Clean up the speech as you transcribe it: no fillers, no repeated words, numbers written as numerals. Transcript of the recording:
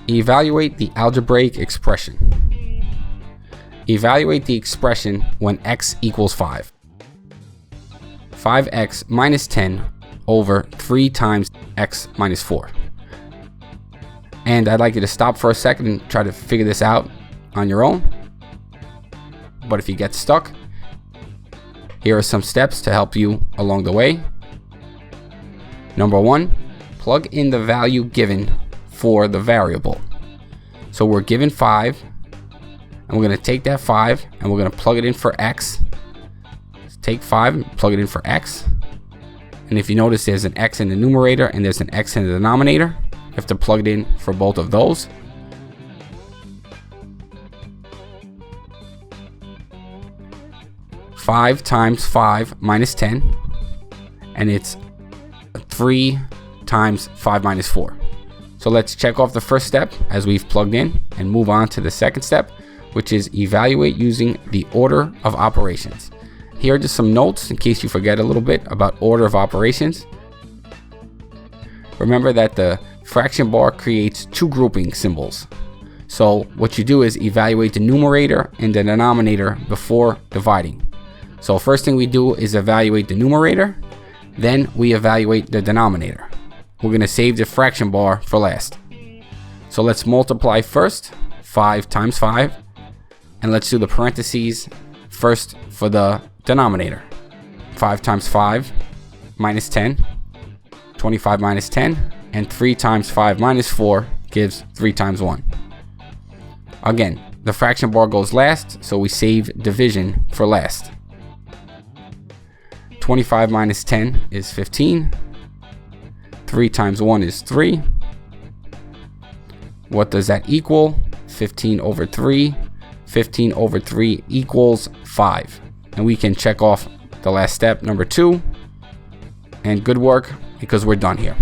Evaluate the algebraic expression. Evaluate the expression when x equals 5. 5x minus 10 over 3 times x minus 4. And I'd like you to stop for a second and try to figure this out on your own. But if you get stuck, here are some steps to help you along the way. Number 1, plug in the value given for the variable. So we're given 5, and we're going to take that 5 and we're going to plug it in for x. Let's take 5 and plug it in for x. And if you notice, there's an x in the numerator and there's an x in the denominator. You have to plug it in for both of those. Five times 5 minus 10, and it's 3 times 5 minus 4. So let's check off the first step as we've plugged in and move on to the second step, which is evaluate using the order of operations. Here are just some notes in case you forget a little bit about order of operations. Remember that the fraction bar creates two grouping symbols. So what you do is evaluate the numerator and the denominator before dividing. So first thing we do is evaluate the numerator, then we evaluate the denominator. We're going to save the fraction bar for last. So let's multiply first, 5 times 5, and let's do the parentheses first for the denominator. 5 times 5 minus 10, 25 minus 10, and 3 times 5 minus 4 gives 3 times 1. Again, the fraction bar goes last, so we save division for last. 25 minus 10 is 15. 3 times 1 is 3. What does that equal? 15 over 3. 15 over 3 equals 5. And we can check off the last step, number 2. And good work, because we're done here.